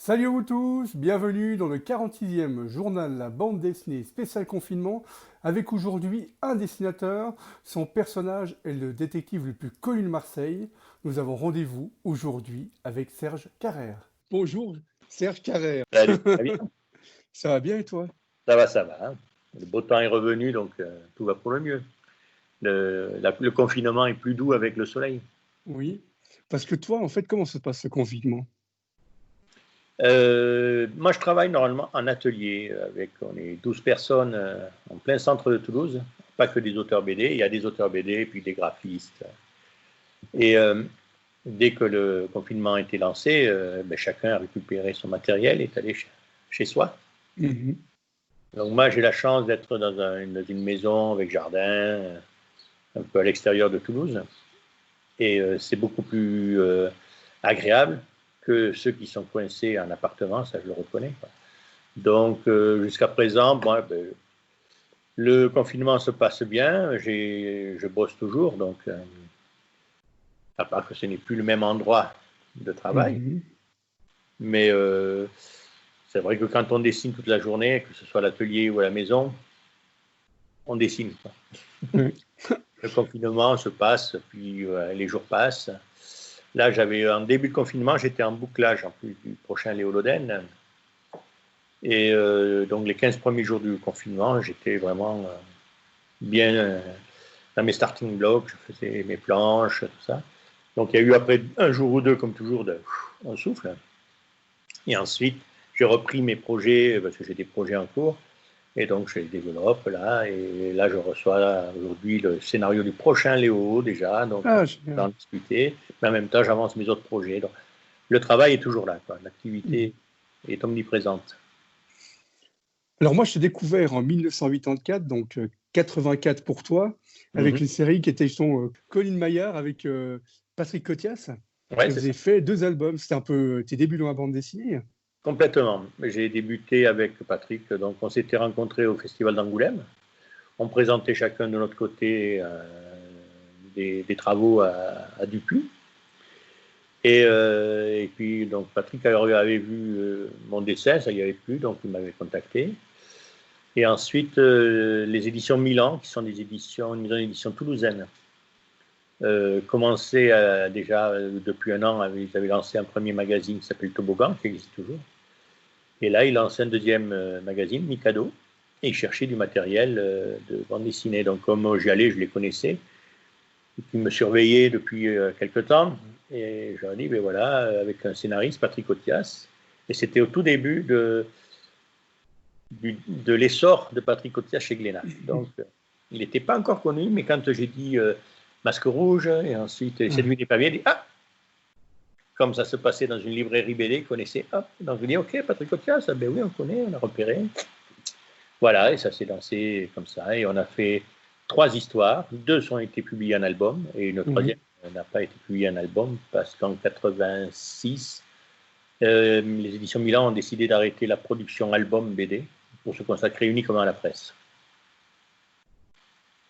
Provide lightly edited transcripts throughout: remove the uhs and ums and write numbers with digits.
Salut à vous tous, bienvenue dans le 46e journal La bande dessinée spécial confinement avec aujourd'hui un dessinateur, son personnage est le détective le plus connu de Marseille. Nous avons rendez-vous aujourd'hui avec Serge Carrère. Bonjour Serge Carrère. Salut, ça va bien? Ça va bien et toi? Ça va. Hein. Le beau temps est revenu, donc tout va pour le mieux. Le confinement est plus doux avec le soleil. Oui, parce que toi en fait comment se passe ce confinement? Moi, je travaille normalement en atelier. On est 12 personnes en plein centre de Toulouse. Pas que des auteurs BD, il y a des auteurs BD et puis des graphistes. Et dès que le confinement a été lancé, chacun a récupéré son matériel et est allé chez soi. Mhm. Donc moi, j'ai la chance d'être dans une maison avec jardin, un peu à l'extérieur de Toulouse. Et c'est beaucoup plus agréable que ceux qui sont coincés en appartement, ça je le reconnais. Quoi. Donc jusqu'à présent, le confinement se passe bien, je bosse toujours, donc à part que ce n'est plus le même endroit de travail, Mhm. mais c'est vrai que quand on dessine toute la journée, que ce soit à l'atelier ou à la maison, on dessine. Quoi. Oui. Le confinement se passe, puis les jours passent. Là, en début de confinement, j'étais en bouclage en plus du prochain Léo Loden. Et donc, les 15 premiers jours du confinement, j'étais vraiment bien dans mes starting blocks. Je faisais mes planches, tout ça. Donc, il y a eu après un jour ou deux, comme toujours, un souffle. Et ensuite, j'ai repris mes projets, parce que j'ai des projets en cours. Et donc, je les développe là. Et là, je reçois aujourd'hui le scénario du prochain Léo, déjà. Donc, Ah, on va génial. en discuter. Mais en même temps, j'avance mes autres projets. Donc, le travail est toujours là. Quoi. Mhm. L'activité est omniprésente. Alors moi, je t'ai découvert en 1984, donc 84 pour toi, avec Mhm. une série qui était son Colin Maillard avec Patrick Cotias. Ouais, Et c'est vous ça. avez fait deux albums. C'était un peu tes débuts dans la bande dessinée. Complètement. J'ai débuté avec Patrick. Donc, on s'était rencontrés au Festival d'Angoulême. On présentait chacun de notre côté des travaux à Dupuis. Et puis, donc, Patrick avait vu mon dessin, ça y avait plus, donc il m'avait contacté. Et ensuite, les éditions Milan, qui sont une maison d'édition toulousaine, commençaient déjà depuis un an, ils avaient lancé un premier magazine qui s'appelle Toboggan, qui existe toujours. Et là, ils lançaient un deuxième magazine, Mikado, et ils cherchaient du matériel de bande dessinée. Donc, comme j'y allais, je les connaissais, et qui me surveillaient depuis quelques temps. Et je leur ai dit, ben voilà, avec un scénariste, Patrick Otias. Et c'était au tout début de l'essor de Patrick Otias chez Glénat. Donc, il n'était pas encore connu, mais quand j'ai dit Masque Rouge, et ensuite Cette nuit n'est pas bien, il dit, ah, comme ça se passait dans une librairie BD, connaissait, hop. Donc, je dis, ok, Patrick Otias, ben oui, on connaît, on a repéré. Voilà, et ça s'est lancé comme ça. Et on a fait 3 histoires. 2 ont été publiées en album, et une troisième Mhm. n'a pas été publiée en album, parce qu'en 86, les éditions Milan ont décidé d'arrêter la production album BD pour se consacrer uniquement à la presse.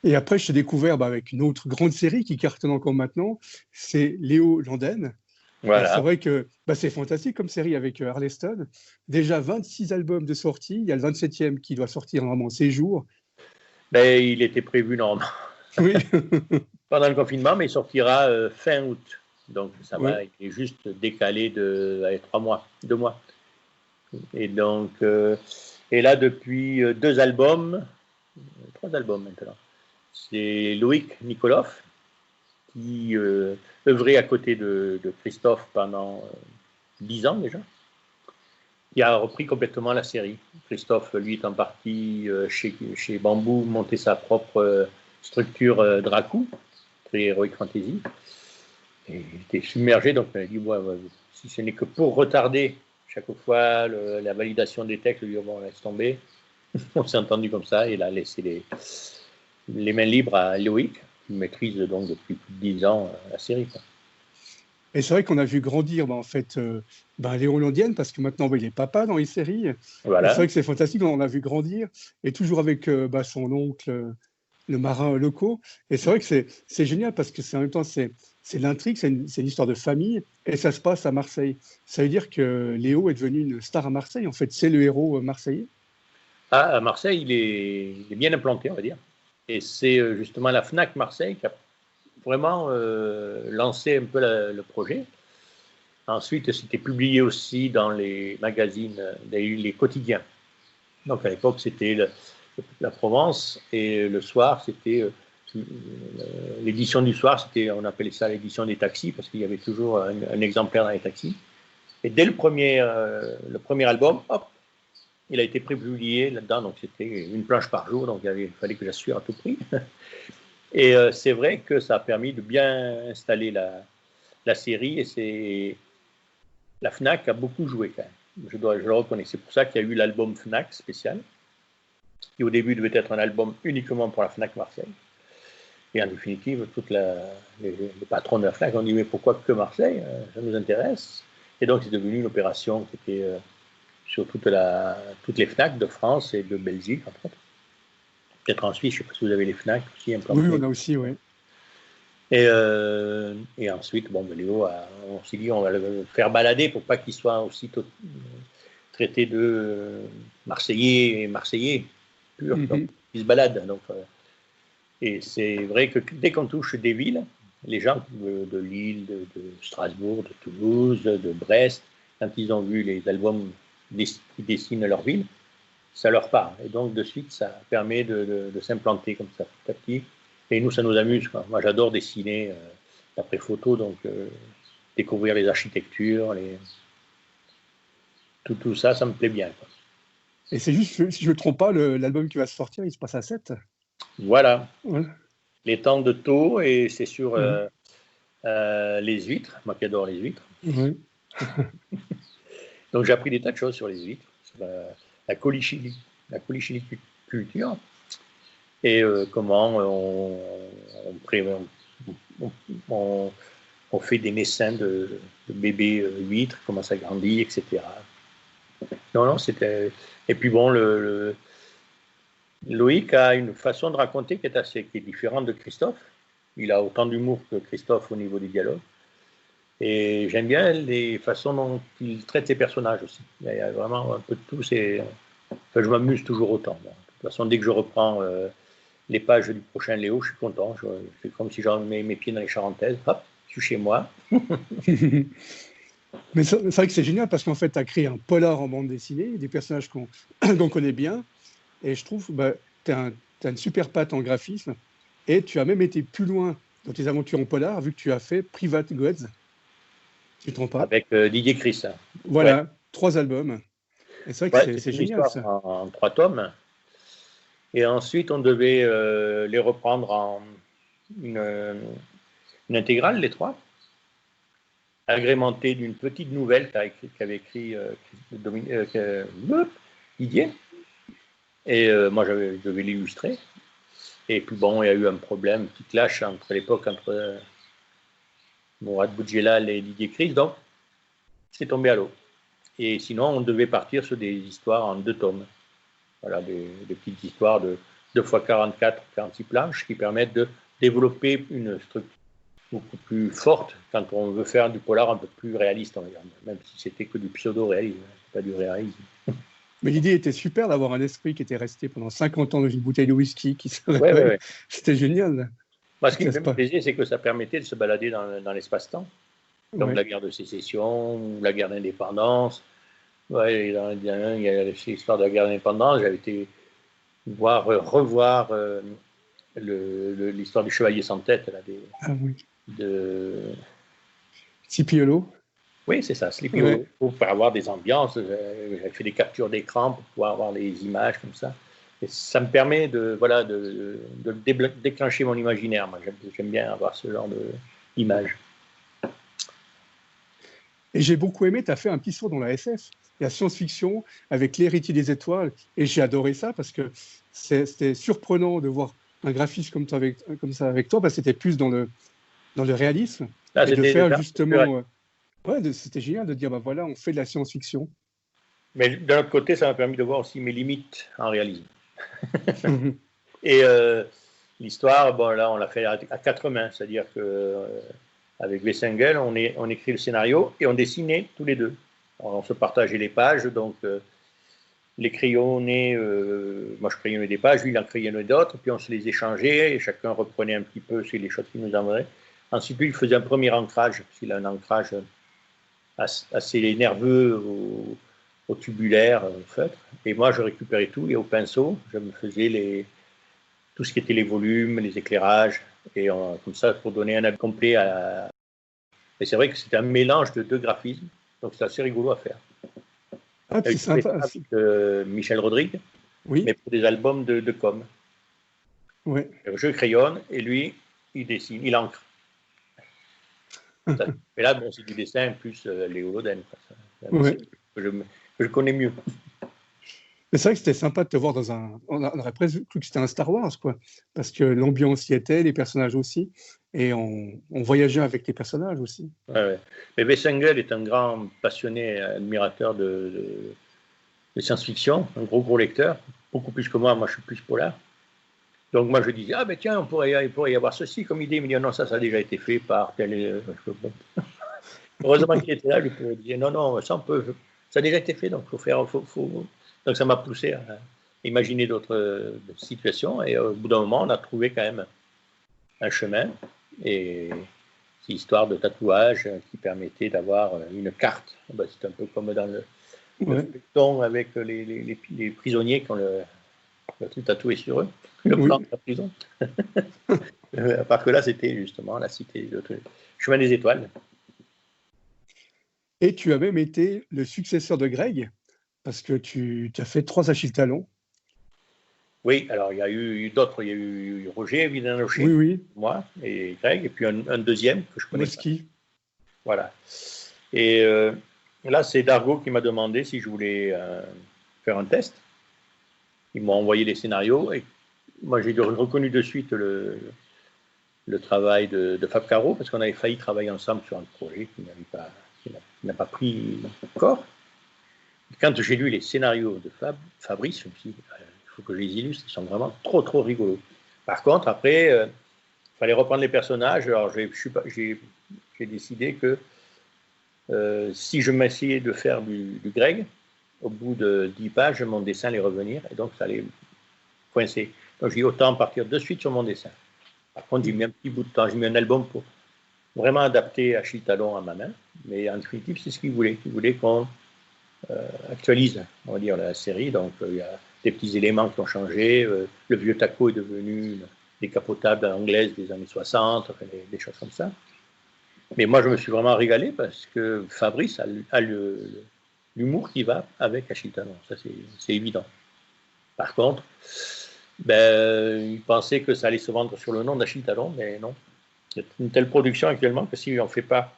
Et après, je t'ai découvert avec une autre grande série qui cartonne encore maintenant, c'est Léo Landen. Alors c'est Voilà. vrai que c'est fantastique comme série avec Arleston. Déjà 26 albums de sortie, il y a le 27e qui doit sortir normalement ces jours. Ben, il était prévu normalement Oui, pendant le confinement, mais il sortira fin août. Donc ça va, ouais. il est juste décalé de 3 mois, 2 mois. Et donc, et là, depuis 2 albums, 3 albums maintenant, c'est Loïc Nikolov, qui œuvrait à côté de Christophe pendant 10 ans déjà, qui a repris complètement la série. Christophe, lui, est en partie chez Bamboo, monter sa propre structure Dracou, très Heroic Fantasy. Et il était submergé, donc il a dit, si ce n'est que pour retarder chaque fois la validation des textes, il a dit, bon, laisse tomber. On s'est entendu comme ça, et il a laissé les mains libres à Loïc, qui maîtrise donc depuis plus de 10 ans la série. Quoi. Et c'est vrai qu'on a vu grandir en fait Léon Landienne parce que maintenant il est papa dans les séries. Et c'est Voilà. vrai que c'est fantastique, on l'a vu grandir et toujours avec son oncle. le marin locaux. Et c'est vrai que c'est génial parce que c'est en même temps, c'est l'intrigue, c'est une histoire de famille et ça se passe à Marseille. Ça veut dire que Léo est devenu une star à Marseille. En fait, c'est le héros marseillais. À Marseille, il est bien implanté, on va dire. Et c'est justement la FNAC Marseille qui a vraiment lancé un peu le projet. Ensuite, c'était publié aussi dans les magazines, les quotidiens. Donc à l'époque, c'était la Provence et le soir, c'était l'édition du soir, on appelait ça l'édition des taxis parce qu'il y avait toujours un exemplaire dans les taxis. Et dès le premier album, hop, il a été prépublié là-dedans, donc c'était une planche par jour, donc il fallait que j'assure à tout prix. Et c'est vrai que ça a permis de bien installer la série et la FNAC a beaucoup joué quand même. Je le reconnais. C'est pour ça qu'il y a eu l'album FNAC spécial, qui au début devait être un album uniquement pour la FNAC Marseille. Et en définitive, les patrons de la FNAC ont dit mais pourquoi que Marseille? Ça nous intéresse. Et donc c'est devenu une opération qui était sur toutes les FNAC de France et de Belgique, entre autres. Peut-être en Suisse, je ne sais pas si vous avez les FNAC aussi implantés. Oui, on a aussi, oui. Et ensuite, Léo, on s'est dit on va le faire balader pour pas qu'il soit aussitôt traité de Marseillais pur, donc il se balade. Donc, et c'est vrai que dès qu'on touche des villes, les gens de Lille, de Strasbourg, de Toulouse, de Brest, quand ils ont vu les albums qui dessinent leur ville, ça leur parle. Et donc, de suite, ça permet de s'implanter comme ça, petit à petit. Et nous, ça nous amuse, quoi. Moi, j'adore dessiner d'après photo, donc découvrir les architectures, tout ça, ça me plaît bien, quoi. Et c'est juste, si je ne me trompe pas, l'album qui va se sortir, il se passe à 7. Voilà. Ouais. Les temps de taux, et c'est sur les huîtres, moi qui adore les huîtres. Ouais. Donc j'ai appris des tas de choses sur les huîtres, sur la culture, et comment on fait des naissins de bébés huîtres, comment ça grandit, etc. Non, c'était... Et puis Loïc a une façon de raconter qui est différente de Christophe. Il a autant d'humour que Christophe au niveau du dialogue. Et j'aime bien les façons dont il traite ses personnages aussi. Il y a vraiment un peu de tout. Je m'amuse toujours autant. De toute façon, dès que je reprends les pages du prochain Léo, je suis content. C'est comme si j'en mets mes pieds dans les Charentaises. Hop, je suis chez moi. Mais c'est vrai que c'est génial parce qu'en fait, tu as créé un polar en bande dessinée, des personnages qu'on connaît bien. Et je trouve que tu as une super patte en graphisme. Et tu as même été plus loin dans tes aventures en polar, vu que tu as fait Private Gods. Tu ne te trompes pas? Avec Didier Chris. Voilà, Ouais. 3 albums. Et c'est vrai que C'est c'est une génial, histoire ça. en 3 tomes. Et ensuite, on devait les reprendre en une intégrale, les 3, agrémentée d'une petite nouvelle qu'avait écrit Didier. Et moi, je devais l'illustrer. Et puis bon, il y a eu un problème, un petit clash entre Mourad Boudjelal et Didier Chris, donc c'est tombé à l'eau. Et sinon, on devait partir sur des histoires en 2 tomes. Voilà, des petites histoires de 2 fois 44, 46 planches qui permettent de développer une structure beaucoup plus forte quand on veut faire du polar un peu plus réaliste, on va dire, même si c'était que du pseudo-réalisme, pas du réalisme. Mais l'idée était super d'avoir un esprit qui était resté pendant 50 ans dans une bouteille de whisky, qui se Ouais, réveille. ouais. C'était génial. Moi, Tu ce te qui laisses me pas. plaisait, c'est que ça permettait de se balader dans l'espace-temps, comme Ouais. la guerre de sécession, ou la guerre d'indépendance. Ouais, il y a l'histoire de la guerre d'indépendance. J'avais été revoir l'histoire du chevalier sans tête, là, Ah oui. de... Cipiolo. Oui, c'est ça, Sleepy Ouais. Hollow, pour avoir des ambiances. J'avais fait des captures d'écran pour pouvoir avoir les images comme ça. Et ça me permet de déclencher mon imaginaire. Moi, j'aime bien avoir ce genre d'images. Et j'ai beaucoup aimé, tu as fait un petit saut dans la SF, la science-fiction, avec L'Héritier des Étoiles. Et j'ai adoré ça parce que c'était surprenant de voir un graphiste comme ça avec toi, parce que c'était plus dans le réalisme. Là, Et de c'était faire ça. justement. C'était génial de dire, voilà, on fait de la science-fiction. Mais d'un autre côté, ça m'a permis de voir aussi mes limites en réalisme. Et l'histoire, bon, là, on l'a fait à 4 mains, c'est-à-dire que avec Wessengel, on écrit le scénario et on dessinait tous les deux. Alors, on se partageait les pages, donc les crayonnés, moi je crayonnais des pages, lui il en crayonnait d'autres, puis on se les échangeait et chacun reprenait un petit peu les choses qu'il nous envoyait. Ensuite, lui, il faisait un premier ancrage, parce qu'il a un ancrage assez nerveux au tubulaire, au feutre. Et moi, je récupérais tout et au pinceau, je me faisais tout ce qui était les volumes, les éclairages, et comme ça, pour donner un avis complet à. Et c'est vrai que c'était un mélange de deux graphismes, donc c'est assez rigolo à faire. Ah, c'est sympa. Avec Michel Rodrigue, Oui, mais pour des albums de com. ouais. Je crayonne et lui, il dessine, il encre. Mais là, bon, c'est du dessin plus Léo Loden. Ouais. Que je connais mieux. Mais c'est vrai que c'était sympa de te voir dans un. On aurait presque cru que c'était un Star Wars, quoi. Parce que l'ambiance y était, les personnages aussi. Et on voyageait avec les personnages aussi. Ouais, ouais. Mais Wessengel est un grand passionné, admirateur de science-fiction, un gros lecteur, beaucoup plus que moi. Moi, je suis plus polar. Donc, moi, je disais, ah ben tiens, il pourrait y avoir ceci comme idée. Il me dit, non, ça a déjà été fait par tel. Bon. Heureusement qu'il était là, lui, pour dire, non, non, ça, ça a déjà été fait, donc il faut faire. Donc, ça m'a poussé à imaginer d'autres situations. Et au bout d'un moment, on a trouvé quand même un chemin. Et c'est histoire de tatouage qui permettait d'avoir une carte. Ben, c'est un peu comme dans le feuilleton avec les prisonniers qui ont tout tatoué sur eux, le plan de la prison. À part que là, c'était justement la cité, le chemin des étoiles. Et tu as même été le successeur de Greg, parce que tu as fait 3 Achille Talon. Oui, alors il y a eu d'autres. Il y a eu Roger Vidanoché, Oui. moi et Greg, et puis un deuxième que je connais pas. Moski. Voilà. Et là, c'est Dargaud qui m'a demandé si je voulais faire un test. Ils m'ont envoyé les scénarios et moi, j'ai reconnu de suite le travail de Fab Caro parce qu'on avait failli travailler ensemble sur un projet qui n'a pas pris corps. Quand j'ai lu les scénarios de Fabrice, je me suis dit, il faut que je les illustre, ils sont vraiment trop rigolos. Par contre, après, il fallait reprendre les personnages. Alors, j'ai décidé que si je m'essayais de faire du Greg, au bout de 10 pages, mon dessin allait revenir et donc ça allait coincer. Donc, j'ai dit autant partir de suite sur mon dessin. Par contre, j'ai mis un petit bout de temps, j'ai mis un album pour vraiment adapter Achille Talon à ma main. Mais en définitive, c'est ce qu'il voulait. Il voulait qu'on actualise, on va dire, la série. Donc, il y a des petits éléments qui ont changé. Le vieux taco est devenu une décapotable anglaise des années 60, enfin, des choses comme ça. Mais moi, je me suis vraiment régalé parce que Fabrice a l'humour qui va avec Achille Talon. Ça, c'est évident. Par contre, il pensait que ça allait se vendre sur le nom d'Achille Talon, mais non. Il y a une telle production actuellement que si on ne fait pas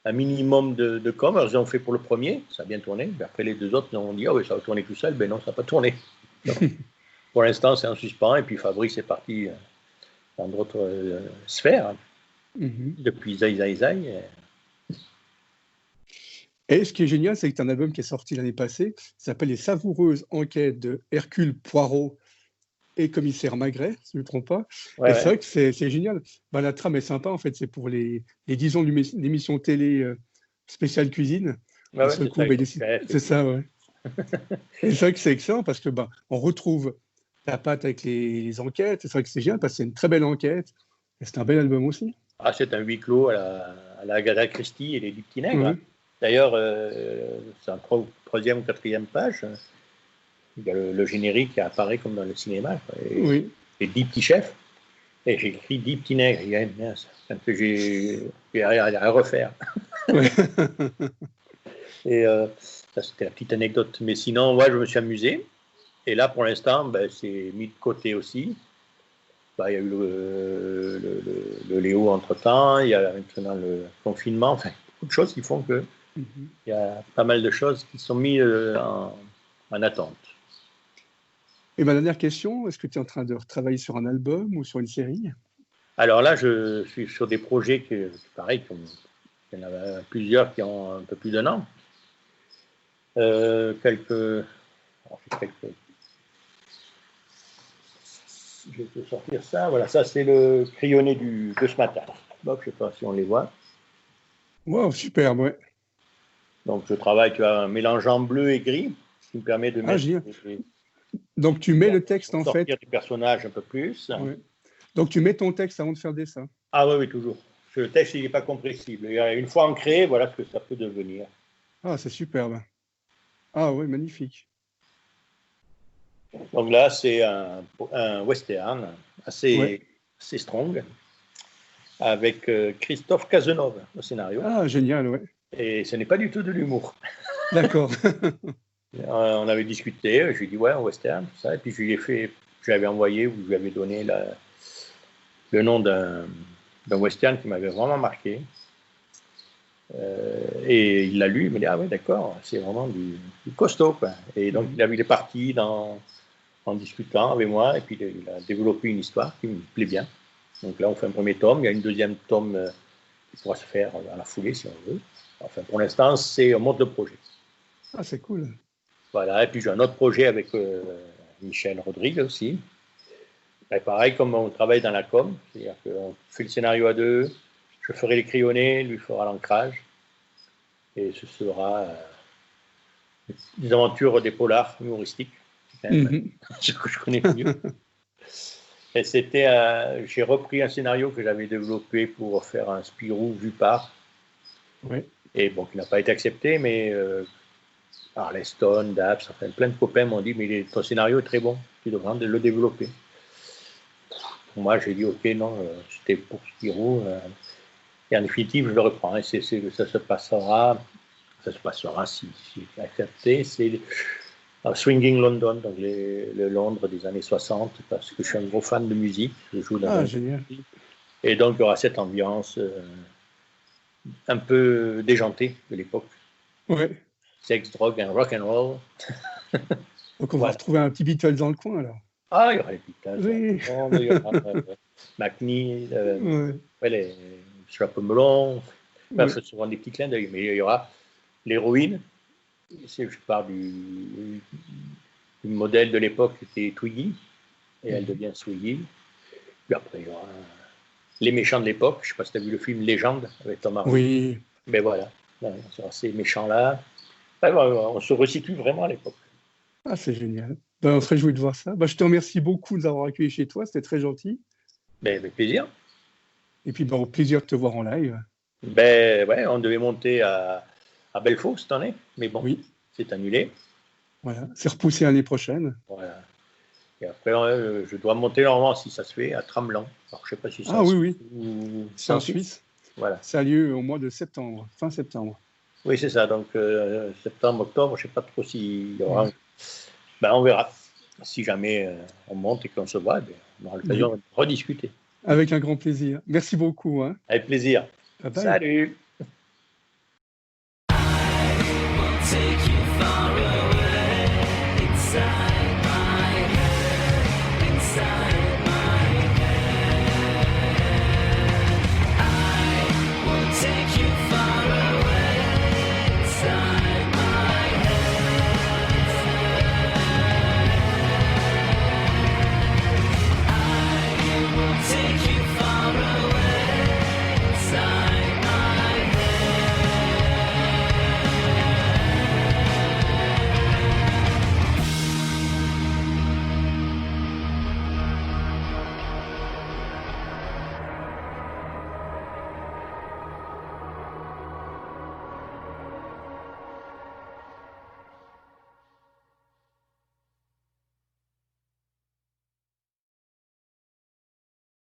un minimum de com, alors ils ont fait pour le premier, ça a bien tourné, mais après les deux autres, on dit, ah oui, ça va tourner tout seul, ben non, ça n'a pas tourné. Donc, pour l'instant, c'est en suspens, et puis Fabrice est parti dans d'autres sphères, depuis Zai Zai Zai. Et ce qui est génial, c'est que tu as un album qui est sorti l'année passée, qui s'appelle Les savoureuses enquêtes de Hercule Poirot et commissaire Maigret, si je ne me trompe pas. Ouais, Et c'est ouais. vrai que c'est génial. La trame est sympa, en fait, c'est pour les 10 ans d'émission télé spéciale cuisine. Ouais, Un ouais, seul c'est coup, ça, ils ont c'est ça, ouais. Et c'est vrai que c'est excellent parce que on retrouve ta patte avec les enquêtes. C'est vrai que c'est génial parce que c'est une très belle enquête. Et c'est un bel album aussi. Ah, c'est un huis clos à la Agatha Christie et les 10 petits nègres. Ouais. D'ailleurs, c'est en troisième ou quatrième page. Il y a le générique qui apparaît comme dans le cinéma. Et Oui. les 10 petits chefs. Et j'ai écrit 10 petits nègres. Il y a une mince. J'ai à refaire. Ouais. Et ça, c'était la petite anecdote. Mais sinon, ouais, je me suis amusé. Et là, pour l'instant, c'est mis de côté aussi. Il y a eu le Léo entre-temps, il y a maintenant le confinement, enfin, beaucoup de choses qui font que il y a pas mal de choses qui sont mises en attente. Et ma dernière question, est-ce que tu es en train de retravailler sur un album ou sur une série? Alors là, je suis sur des projets pareil, il y en a plusieurs qui ont un peu plus d'un an. Quelques je vais te sortir ça. Voilà, ça c'est le crayonné de ce matin. Bon, je ne sais pas si on les voit. Wow, superbe, ouais. Donc je travaille, tu as un mélangeant bleu et gris, ce qui me permet de Ah, mettre génial. Donc, tu mets le texte, pour en fait. sortir du personnage un peu plus. Ouais. Donc, tu mets ton texte avant de faire le dessin. Ah oui, oui, toujours. Le texte, il n'est pas compressible. Une fois ancré, voilà ce que ça peut devenir. Ah, c'est superbe. Ah oui, magnifique. Donc là, c'est un western Ouais. assez strong, avec Christophe Cazenove au scénario. Ah, génial, ouais. Et ce n'est pas du tout de l'humour. D'accord. On avait discuté, je lui ai dit ouais, un western, tout ça. Et puis je lui avais envoyé, ou je lui avais donné le nom d'un western qui m'avait vraiment marqué. Et il l'a lu, il m'a dit ah ouais, d'accord, c'est vraiment du costaud, quoi. Et donc il est parti en discutant avec moi, et puis il a développé une histoire qui me plaît bien. Donc là, on fait un premier tome, il y a une deuxième tome qui pourra se faire dans la foulée si on veut. Enfin, pour l'instant, c'est un mode de projet. Ah, c'est cool. Voilà, et puis j'ai un autre projet avec Michel Rodrigue aussi. Et pareil, comme on travaille dans la com, c'est-à-dire qu'on fait le scénario à deux, je ferai les crayonnés, lui fera l'ancrage, et ce sera des aventures des polars humoristiques. C'est quand même ce que je connais le mieux. Et j'ai repris un scénario que j'avais développé pour faire un Spirou vu par, Ouais. et bon, qui n'a pas été accepté, mais Arleston, Daps, enfin, plein de copains m'ont dit, mais ton scénario est très bon, tu devrais le développer. Pour moi, j'ai dit, ok, non, c'était pour Spirou, et en définitive, je le reprends, et ça se passera si accepté, c'est Swinging London, donc le Londres des années 60, parce que je suis un gros fan de musique, je joue dans un génial. et donc il y aura cette ambiance un peu déjantée de l'époque. Ouais. Sex, drogue, and rock and roll. Donc, on va retrouver un petit Beatles dans le coin, alors. Ah, il y aura les Beatles, Oui. il y aura McNeil, les Chapeau Melon. Enfin, ce seront des petits clins d'œil, mais il y aura l'héroïne. Je parle du modèle de l'époque, c'était Twiggy, et elle devient Swiggy. Puis après, il y aura les méchants de l'époque. Je ne sais pas si tu as vu le film Légende avec Tom Hardy. Oui. Mais voilà, on sera ces méchants-là. Enfin, on se resitue vraiment à l'époque. Ah, c'est génial. Ben, on se réjouit de voir ça. Ben, je te remercie beaucoup de nous avoir accueillis chez toi. C'était très gentil. Ben, avec plaisir. Et puis, ben, au plaisir de te voir en live. Ben, ouais, on devait monter à Belfaux cette année, mais bon, Oui. c'est annulé. Voilà. C'est repoussé l'année prochaine. Voilà. Et après, je dois monter normalement, si ça se fait, à Tremblant. Alors, je ne sais pas si c'est Ah oui, oui. ou C'est en Suisse. Voilà. Ça a lieu au mois de septembre, fin septembre. Oui, c'est ça. Donc, septembre, octobre, je ne sais pas trop s'il y aura. Ben, on verra. Si jamais on monte et qu'on se voit, ben, on aura l'occasion de rediscuter. Avec un grand plaisir. Merci beaucoup. Hein. Avec plaisir. Bye bye. Salut.